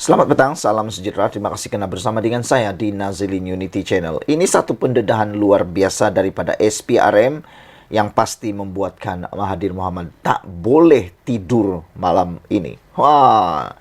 Selamat petang, salam sejahtera. Terima kasih kerana bersama dengan saya di Nazilin Unity Channel. Ini satu pendedahan luar biasa daripada SPRM yang pasti membuatkan Mahathir Mohamad tak boleh tidur malam ini. Wah,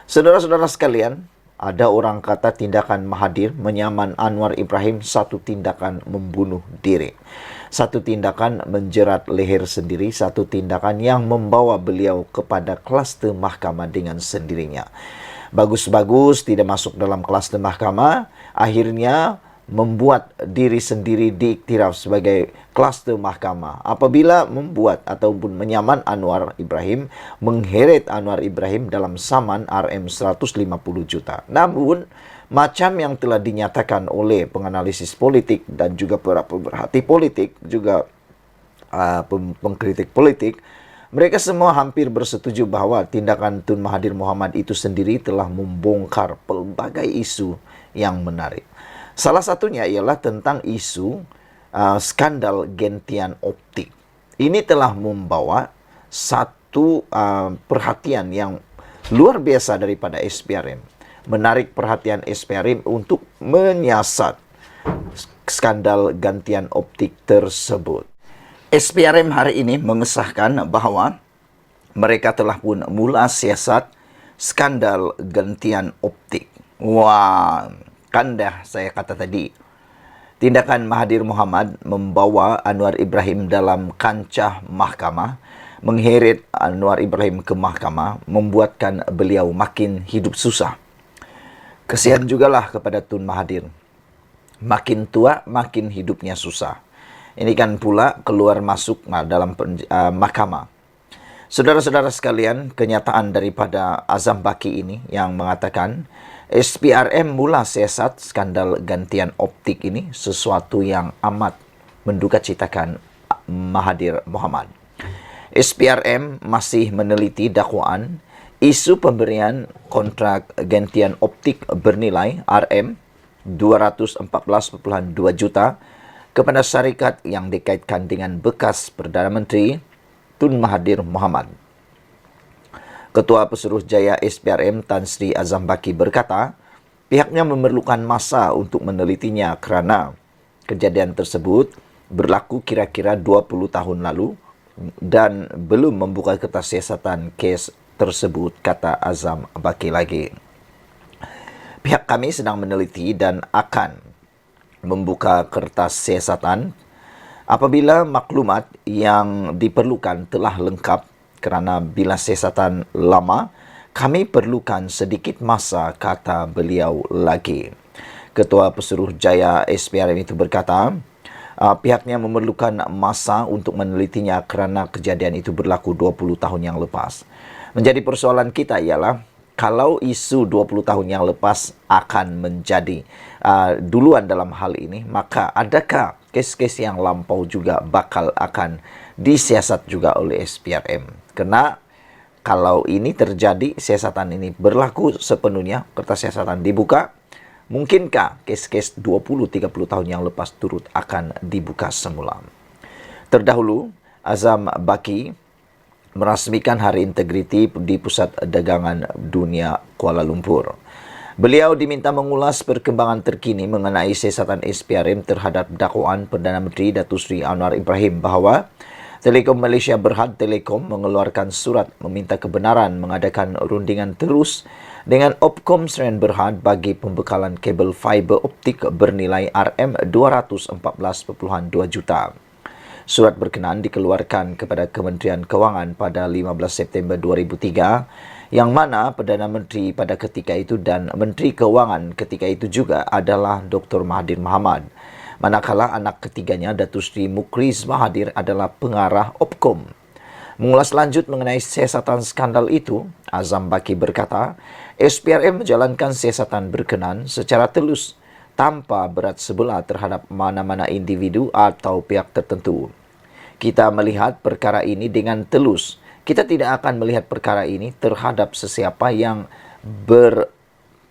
saudara-saudara sekalian, ada orang kata tindakan Mahathir menyaman Anwar Ibrahim satu tindakan membunuh diri. Satu tindakan menjerat leher sendiri, satu tindakan yang membawa beliau kepada kluster mahkamah dengan sendirinya. Bagus-bagus tidak masuk dalam kluster mahkamah, akhirnya membuat diri sendiri diiktiraf sebagai kluster mahkamah. Apabila membuat ataupun menyaman Anwar Ibrahim, mengheret Anwar Ibrahim dalam saman RM 150 juta. Namun, macam yang telah dinyatakan oleh penganalisis politik dan juga para pemerhati politik, juga pengkritik politik, mereka semua hampir bersetuju bahawa tindakan Tun Mahathir Mohamad itu sendiri telah membongkar pelbagai isu yang menarik. Salah satunya ialah tentang isu skandal gentian optik. Ini telah membawa satu perhatian yang luar biasa daripada SPRM. Menarik perhatian SPRM untuk menyiasat skandal gantian optik tersebut. SPRM hari ini mengesahkan bahawa mereka telah pun mula siasat skandal gantian optik. Wah, kan dah saya kata tadi, tindakan Mahathir Mohamad membawa Anwar Ibrahim dalam kancah mahkamah, mengheret Anwar Ibrahim ke mahkamah, membuatkan beliau makin hidup susah. Kesian jugalah kepada Tun Mahathir. Makin tua, makin hidupnya susah. Ini kan pula keluar masuk dalam mahkamah. Saudara-saudara sekalian, kenyataan daripada Azam Baki ini yang mengatakan SPRM mula siasat skandal gantian optik ini sesuatu yang amat mendukacitakan Mahathir Mohamad. SPRM masih meneliti dakwaan isu pemberian kontrak gantian optik bernilai RM 214.2 juta kepada syarikat yang dikaitkan dengan bekas Perdana Menteri Tun Mahathir Mohamad. Ketua Pesuruhjaya SPRM Tan Sri Azam Baki berkata, pihaknya memerlukan masa untuk menelitinya kerana kejadian tersebut berlaku kira-kira 20 tahun lalu dan belum membuka kertas siasatan kes tersebut, kata Azam Baki lagi. Pihak kami sedang meneliti dan akan membuka kertas siasatan apabila maklumat yang diperlukan telah lengkap, kerana bila siasatan lama, kami perlukan sedikit masa, kata beliau lagi. Ketua Pesuruhjaya SPRM itu berkata, pihaknya memerlukan masa untuk menelitinya kerana kejadian itu berlaku 20 tahun yang lepas. Menjadi persoalan kita ialah, kalau isu 20 tahun yang lepas akan menjadi duluan dalam hal ini, maka adakah kes-kes yang lampau juga bakal akan disiasat juga oleh SPRM? Kerana kalau ini terjadi, siasatan ini berlaku sepenuhnya, kertas siasatan dibuka, mungkinkah kes-kes 20-30 tahun yang lepas turut akan dibuka semula? Terdahulu, Azam Baki merasmikan Hari Integriti di Pusat Dagangan Dunia Kuala Lumpur. Beliau diminta mengulas perkembangan terkini mengenai siasatan SPRM terhadap dakwaan Perdana Menteri Datuk Seri Anwar Ibrahim bahawa Telekom Malaysia Berhad Telekom mengeluarkan surat meminta kebenaran mengadakan rundingan terus dengan Opkom Sdn Berhad bagi pembekalan kabel fiber optik bernilai RM 214.2 juta. Surat berkenaan dikeluarkan kepada Kementerian Kewangan pada 15 September 2003, yang mana Perdana Menteri pada ketika itu dan Menteri Kewangan ketika itu juga adalah Dr. Mahathir Mohamad. Manakala anak ketiganya, Datuk Seri Mukhriz Mahathir, adalah pengarah Opkom. Mengulas lanjut mengenai siasatan skandal itu, Azam Baki berkata, SPRM menjalankan siasatan berkenaan secara telus, tanpa berat sebelah terhadap mana-mana individu atau pihak tertentu. Kita melihat perkara ini dengan telus. Kita tidak akan melihat perkara ini terhadap sesiapa yang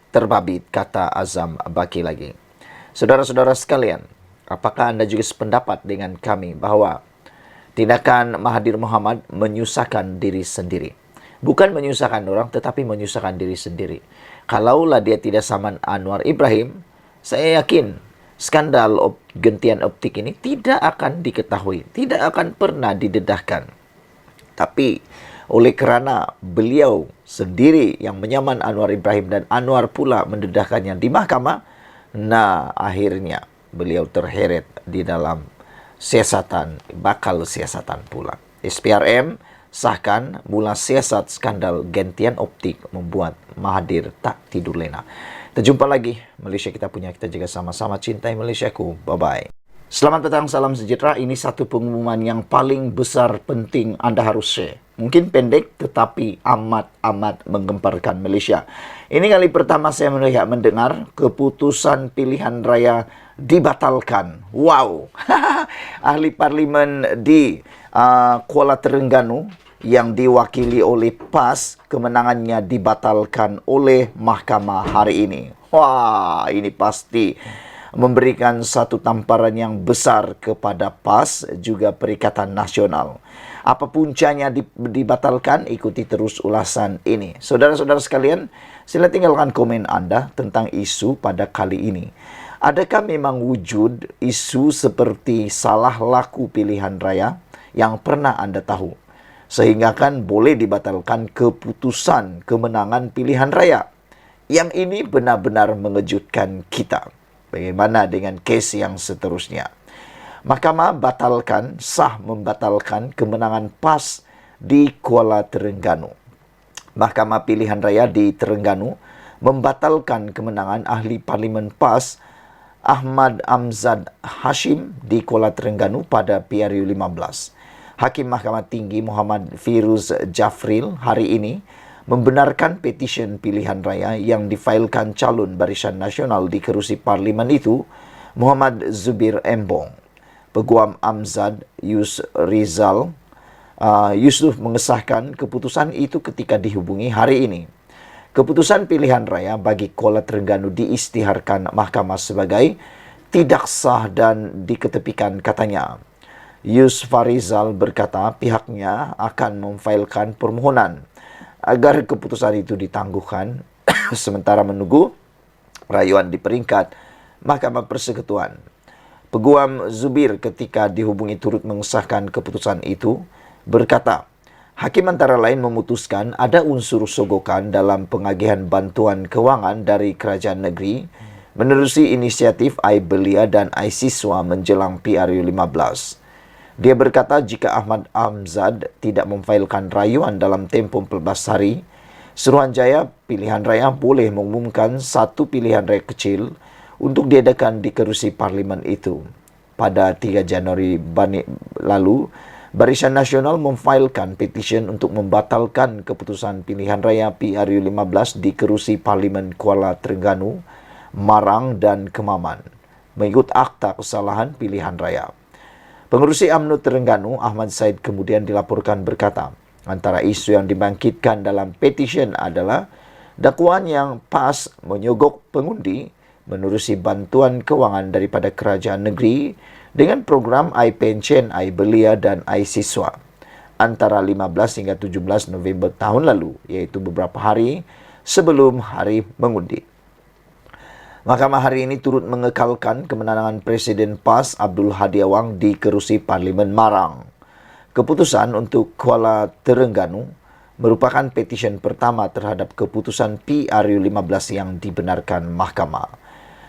terbabit, kata Azam Baki lagi. Saudara-saudara sekalian, apakah anda juga sependapat dengan kami bahawa tindakan Mahathir Mohamad menyusahkan diri sendiri? Bukan menyusahkan orang, tetapi menyusahkan diri sendiri. Kalaulah dia tidak sama Anwar Ibrahim, saya yakin skandal gentian optik ini tidak akan diketahui, tidak akan pernah didedahkan. Tapi oleh kerana beliau sendiri yang menyaman Anwar Ibrahim dan Anwar pula mendedahkannya di mahkamah, nah akhirnya beliau terheret di dalam siasatan, bakal siasatan pula. SPRM sahkan mula siasat skandal gentian optik membuat Mahathir tak tidur lena. Kita jumpa lagi. Malaysia kita punya, kita jaga sama-sama. Cintai Malaysiaku. Bye-bye. Selamat petang, salam sejahtera. Ini satu pengumuman yang paling besar, penting, Anda harus share. Mungkin pendek, tetapi amat-amat menggemparkan Malaysia. Ini kali pertama saya mendengar keputusan pilihan raya dibatalkan. Wow! Ahli Parlimen di Kuala Terengganu yang diwakili oleh PAS, kemenangannya dibatalkan oleh mahkamah hari ini. Wah, ini pasti memberikan satu tamparan yang besar kepada PAS, juga Perikatan Nasional. Apa puncanya dibatalkan? Ikuti terus ulasan ini. Saudara-saudara sekalian, sila tinggalkan komen Anda tentang isu pada kali ini. Adakah memang wujud isu seperti salah laku pilihan raya yang pernah Anda tahu, sehingga kan boleh dibatalkan keputusan kemenangan pilihan raya? Yang ini benar-benar mengejutkan kita. Bagaimana dengan kes yang seterusnya? Mahkamah sah membatalkan kemenangan PAS di Kuala Terengganu. Mahkamah Pilihan Raya di Terengganu membatalkan kemenangan ahli parlimen PAS Ahmad Amzad Hashim di Kuala Terengganu pada PRU 15. Hakim Mahkamah Tinggi Muhammad Firuz Jafril hari ini membenarkan petisyen pilihan raya yang difailkan calon Barisan Nasional di kerusi parlimen itu, Muhammad Zubir Embong. Peguam Amzad Yusuf mengesahkan keputusan itu ketika dihubungi hari ini. Keputusan pilihan raya bagi Kuala Terengganu diisytiharkan mahkamah sebagai tidak sah dan diketepikan, katanya. Yus Farizal berkata pihaknya akan memfailkan permohonan agar keputusan itu ditangguhkan sementara menunggu rayuan di peringkat Mahkamah Persekutuan. Peguam Zubir ketika dihubungi turut mengesahkan keputusan itu berkata, hakim antara lain memutuskan ada unsur sogokan dalam pengagihan bantuan kewangan dari kerajaan negeri menerusi inisiatif iBelia dan iSiswa menjelang PRU 15. Dia berkata jika Ahmad Amzad tidak memfailkan rayuan dalam tempoh 14 hari, Suruhanjaya Pilihan Raya boleh mengumumkan satu pilihan raya kecil untuk diadakan di kerusi parlimen itu. Pada 3 Januari lalu, Barisan Nasional memfailkan petisyen untuk membatalkan keputusan pilihan raya PRU 15 di kerusi parlimen Kuala Terengganu, Marang dan Kemaman, mengikut akta kesalahan pilihan raya. Pengerusi UMNO Terengganu, Ahmad Said, kemudian dilaporkan berkata, antara isu yang dibangkitkan dalam petisyen adalah dakwaan yang PAS menyogok pengundi menerusi bantuan kewangan daripada kerajaan negeri dengan program iPension, iBelia dan iSiswa antara 15 hingga 17 November tahun lalu, iaitu beberapa hari sebelum hari mengundi. Mahkamah hari ini turut mengekalkan kemenangan Presiden PAS Abdul Hadi Awang di kerusi Parlimen Marang. Keputusan untuk Kuala Terengganu merupakan petisyen pertama terhadap keputusan PRU 15 yang dibenarkan mahkamah.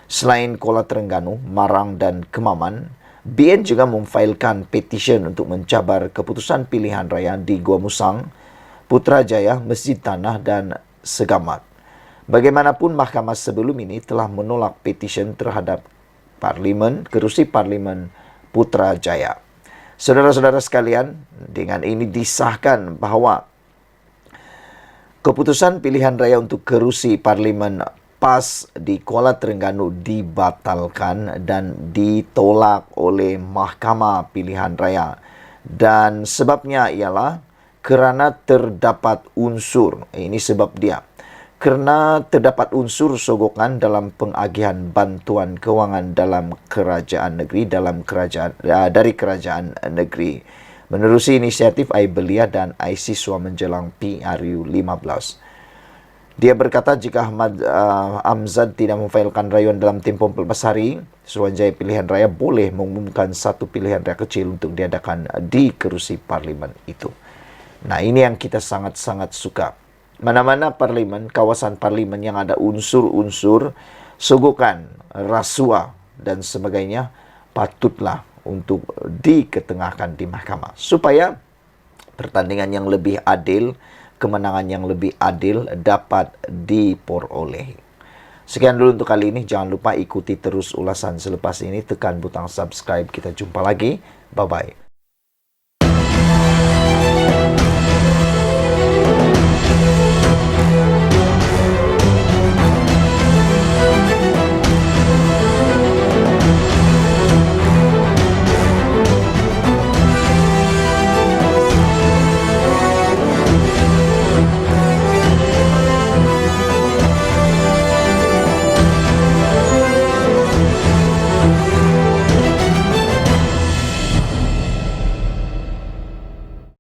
Selain Kuala Terengganu, Marang dan Kemaman, BN juga memfailkan petisyen untuk mencabar keputusan pilihan raya di Gua Musang, Putrajaya, Masjid Tanah dan Segamat. Bagaimanapun, mahkamah sebelum ini telah menolak petisyen terhadap kerusi parlimen Putrajaya. Saudara-saudara sekalian, dengan ini disahkan bahawa keputusan pilihan raya untuk kerusi parlimen PAS di Kuala Terengganu dibatalkan dan ditolak oleh Mahkamah Pilihan Raya. Dan sebabnya ialah kerana terdapat unsur, ini sebab dia, kerana terdapat unsur sogokan dalam pengagihan bantuan kewangan dalam kerajaan negeri, dari kerajaan negeri. Menerusi inisiatif Aibelia dan Aisiswa menjelang PRU 15. Dia berkata jika Ahmad Amzad tidak memfailkan rayuan dalam tempoh 14 hari, Suruhanjaya Pilihan Raya boleh mengumumkan satu pilihan raya kecil untuk diadakan di kerusi parlimen itu. Nah, ini yang kita sangat-sangat suka. Mana-mana parlimen, kawasan parlimen yang ada unsur-unsur sogokan, rasuah, dan sebagainya, patutlah untuk diketengahkan di mahkamah. Supaya pertandingan yang lebih adil, kemenangan yang lebih adil dapat diperolehi. Sekian dulu untuk kali ini. Jangan lupa ikuti terus ulasan selepas ini. Tekan butang subscribe. Kita jumpa lagi. Bye-bye.